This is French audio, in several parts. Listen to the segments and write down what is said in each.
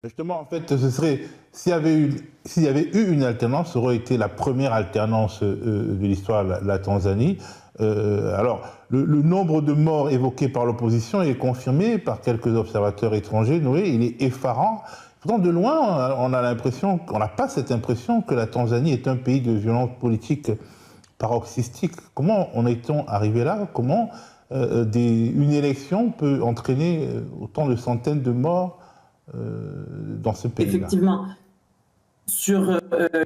Justement, en fait, ce serait, s'il y avait eu une alternance, ça aurait été la première alternance de l'histoire de la Tanzanie. Alors, le nombre de morts évoqué par l'opposition est confirmé par quelques observateurs étrangers. Noé, il est effarant. Pourtant, de loin, on a l'impression, on n'a pas cette impression que la Tanzanie est un pays de violence politique paroxystique. Comment en est-on arrivé là? Comment une élection peut entraîner autant de centaines de morts dans ce pays-là? Effectivement, sur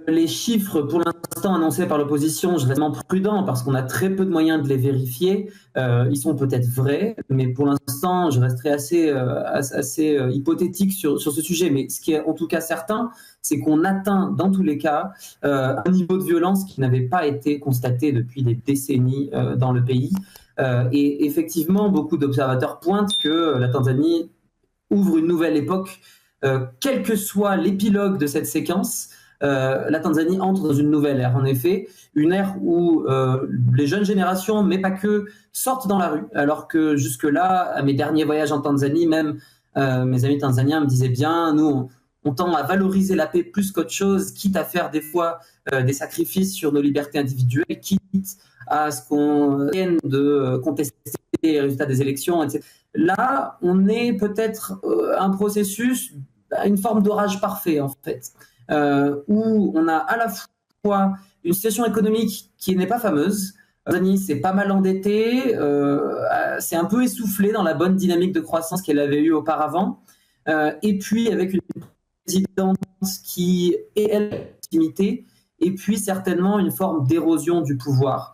les chiffres pour l'instant annoncés par l'opposition, je reste vraiment prudent parce qu'on a très peu de moyens de les vérifier. Ils sont peut-être vrais, mais pour l'instant, je resterai assez hypothétique sur ce sujet. Mais ce qui est en tout cas certain, c'est qu'on atteint dans tous les cas un niveau de violence qui n'avait pas été constaté depuis des décennies dans le pays. Et effectivement, beaucoup d'observateurs pointent que la Tanzanie ouvre une nouvelle époque. Quel que soit l'épilogue de cette séquence, la Tanzanie entre dans une nouvelle ère. En effet, une ère où les jeunes générations, mais pas que, sortent dans la rue. Alors que jusque-là, à mes derniers voyages en Tanzanie, même mes amis tanzaniens me disaient bien, nous, on tend à valoriser la paix plus qu'autre chose, quitte à faire des fois des sacrifices sur nos libertés individuelles, quitte à ce qu'on vienne de contester les résultats des élections, etc. Là, on est peut-être un processus, une forme d'orage parfait, en fait, où on a à la fois une situation économique qui n'est pas fameuse. Tanzanie s'est pas mal endettée, c'est un peu essoufflé dans la bonne dynamique de croissance qu'elle avait eue auparavant, et puis avec une présidente qui est, elle, limitée, et puis certainement une forme d'érosion du pouvoir.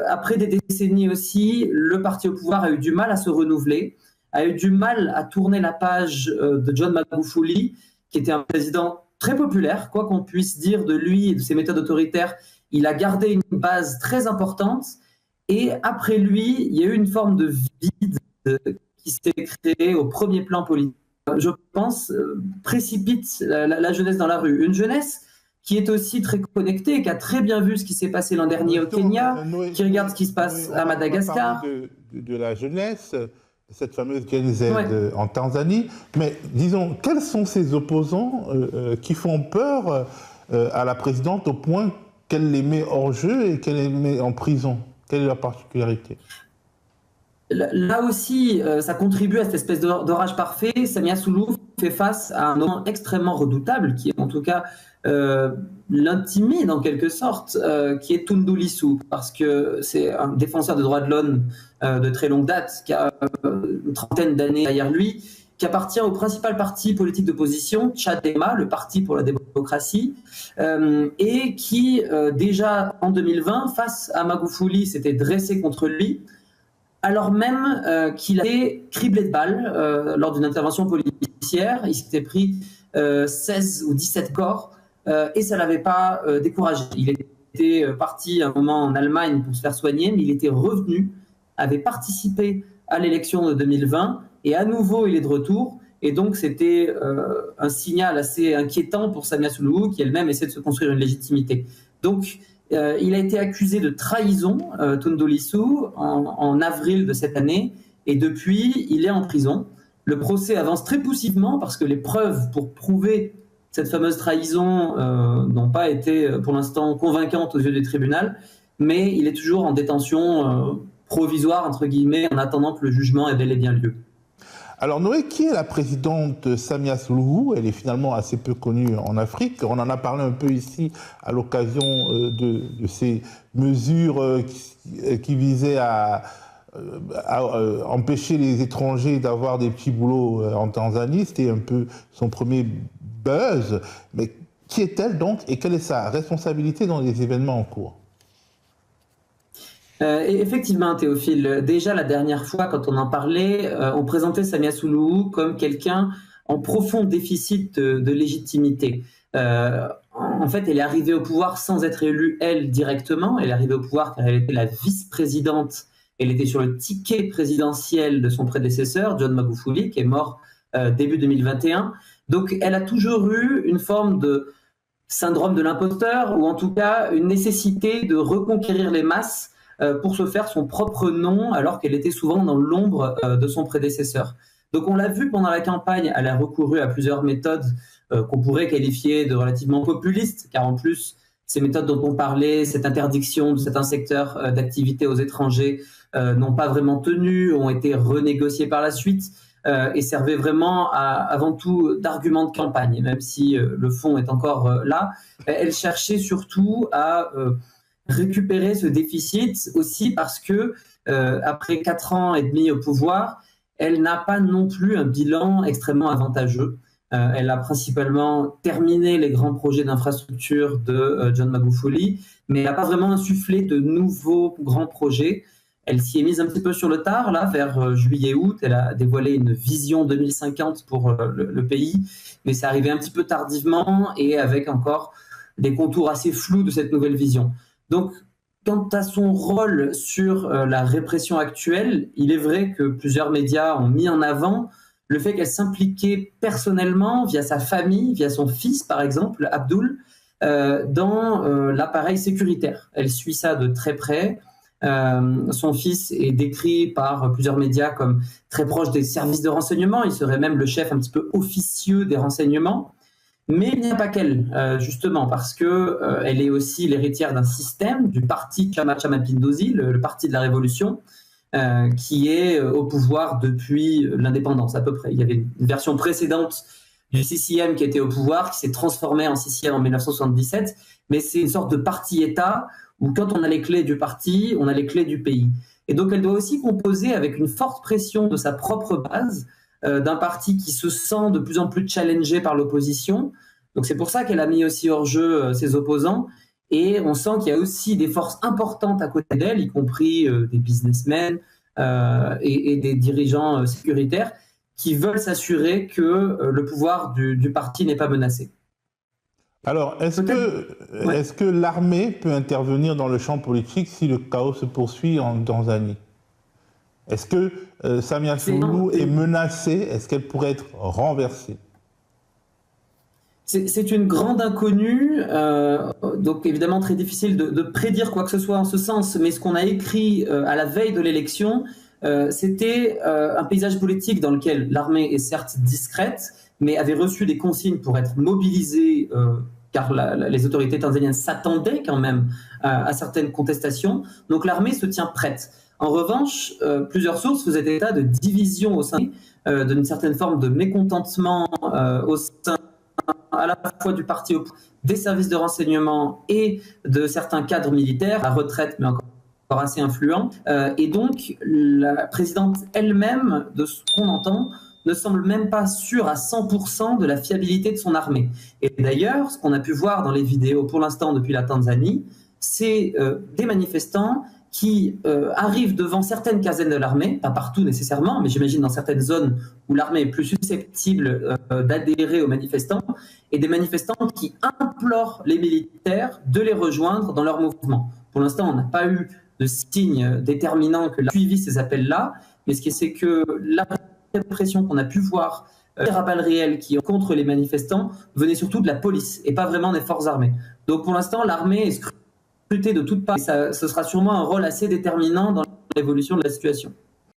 Après des décennies aussi, le parti au pouvoir a eu du mal à se renouveler, a eu du mal à tourner la page de John Magufuli, qui était un président très populaire, quoi qu'on puisse dire de lui et de ses méthodes autoritaires. Il a gardé une base très importante, et après lui, il y a eu une forme de vide qui s'est créée au premier plan politique. Je pense, précipite la jeunesse dans la rue. Une jeunesse qui est aussi très connectée, qui a très bien vu ce qui s'est passé l'an dernier au Kenya, qui regarde ce qui se passe à Madagascar. De la jeunesse, cette fameuse Gen Z en Tanzanie, mais disons, quels sont ces opposants qui font peur à la présidente au point qu'elle les met hors jeu et qu'elle les met en prison? Quelle est la particularité? Là aussi, ça contribue à cette espèce d'orage parfait. Samia Suluhu fait face à un homme extrêmement redoutable, qui est en tout cas l'intimide en quelque sorte, qui est Tundu Lissu, parce que c'est un défenseur des droits de l'homme de très longue date, qui a une trentaine d'années derrière lui, qui appartient au principal parti politique d'opposition, Chadema, le Parti pour la démocratie, et qui déjà en 2020, face à Magufuli, s'était dressé contre lui, alors même qu'il a été criblé de balles lors d'une intervention policière. Il s'était pris 16 ou 17 corps et ça ne l'avait pas découragé. Il était parti un moment en Allemagne pour se faire soigner, mais il était revenu, avait participé à l'élection de 2020 et à nouveau il est de retour. Et donc c'était un signal assez inquiétant pour Samia Suluhu, qui elle-même essaie de se construire une légitimité. Donc il a été accusé de trahison, Tundu Lissu, en avril de cette année, et depuis, il est en prison. Le procès avance très poussivement parce que les preuves pour prouver cette fameuse trahison n'ont pas été pour l'instant convaincantes aux yeux du tribunal, mais il est toujours en détention provisoire, entre guillemets, en attendant que le jugement ait bel et bien lieu. Alors Noé, qui est la présidente Samia Suluhu? Elle est finalement assez peu connue en Afrique. On en a parlé un peu ici à l'occasion de ces mesures qui visaient à empêcher les étrangers d'avoir des petits boulots en Tanzanie. C'était un peu son premier buzz. Mais qui est-elle donc et quelle est sa responsabilité dans les événements en cours? Effectivement, Théophile, déjà la dernière fois, quand on en parlait, on présentait Samia Suluhu comme quelqu'un en profond déficit de légitimité. En fait, elle est arrivée au pouvoir sans être élue, elle, directement. Elle est arrivée au pouvoir car elle était la vice-présidente. Elle était sur le ticket présidentiel de son prédécesseur, John Magufuli, qui est mort début 2021. Donc, elle a toujours eu une forme de syndrome de l'imposteur, ou en tout cas une nécessité de reconquérir les masses pour se faire son propre nom, alors qu'elle était souvent dans l'ombre de son prédécesseur. Donc on l'a vu pendant la campagne, elle a recouru à plusieurs méthodes qu'on pourrait qualifier de relativement populistes, car en plus, ces méthodes dont on parlait, cette interdiction de certains secteurs d'activité aux étrangers, n'ont pas vraiment tenu, ont été renégociées par la suite et servaient vraiment avant tout d'argument de campagne, même si le fond est encore là. Elle cherchait surtout à récupérer ce déficit aussi parce que après 4 ans et demi au pouvoir, elle n'a pas non plus un bilan extrêmement avantageux. Elle a principalement terminé les grands projets d'infrastructure de John Magufuli, mais elle n'a pas vraiment insufflé de nouveaux grands projets. Elle s'y est mise un petit peu sur le tard, là, vers juillet-août. Elle a dévoilé une vision 2050 pour le pays, mais c'est arrivé un petit peu tardivement et avec encore des contours assez flous de cette nouvelle vision. Donc, quant à son rôle sur la répression actuelle, il est vrai que plusieurs médias ont mis en avant le fait qu'elle s'impliquait personnellement, via sa famille, via son fils par exemple, Abdul, dans l'appareil sécuritaire. Elle suit ça de très près. Son fils est décrit par plusieurs médias comme très proche des services de renseignement. Il serait même le chef un petit peu officieux des renseignements. Mais il n'y a pas qu'elle, justement, parce que elle est aussi l'héritière d'un système, du parti Chama Chama Pinduzi, le parti de la Révolution, qui est au pouvoir depuis l'indépendance à peu près. Il y avait une version précédente du CCM qui était au pouvoir, qui s'est transformée en CCM en 1977, mais c'est une sorte de parti-État où quand on a les clés du parti, on a les clés du pays. Et donc elle doit aussi composer avec une forte pression de sa propre base, d'un parti qui se sent de plus en plus challengé par l'opposition. Donc c'est pour ça qu'elle a mis aussi hors jeu ses opposants. Et on sent qu'il y a aussi des forces importantes à côté d'elle, y compris des businessmen et des dirigeants sécuritaires qui veulent s'assurer que le pouvoir du parti n'est pas menacé. Alors, est-ce que l'armée peut intervenir dans le champ politique si le chaos se poursuit en Tanzanie? Est-ce que Samia Suluhu est menacée? Est-ce qu'elle pourrait être renversée? C'est une grande inconnue, donc évidemment très difficile de prédire quoi que ce soit en ce sens, mais ce qu'on a écrit à la veille de l'élection, c'était un paysage politique dans lequel l'armée est certes discrète, mais avait reçu des consignes pour être mobilisée, car les autorités tanzaniennes s'attendaient quand même à certaines contestations, donc l'armée se tient prête. En revanche, plusieurs sources faisaient état de division au sein d'une certaine forme de mécontentement au sein à la fois du parti, des services de renseignement et de certains cadres militaires, à retraite mais encore assez influents. Et donc la présidente elle-même, de ce qu'on entend, ne semble même pas sûre à 100% de la fiabilité de son armée. Et d'ailleurs, ce qu'on a pu voir dans les vidéos pour l'instant depuis la Tanzanie, c'est des manifestants qui arrivent devant certaines casernes de l'armée, pas partout nécessairement, mais j'imagine dans certaines zones où l'armée est plus susceptible d'adhérer aux manifestants, et des manifestants qui implorent les militaires de les rejoindre dans leur mouvement. Pour l'instant, on n'a pas eu de signe déterminant que suivi ces appels-là, mais ce qui c'est que la répression qu'on a pu voir, les rappels réels qui contre les manifestants, venaient surtout de la police et pas vraiment des forces armées. Donc pour l'instant, l'armée est scrutée de toutes parts et ce sera sûrement un rôle assez déterminant dans l'évolution de la situation.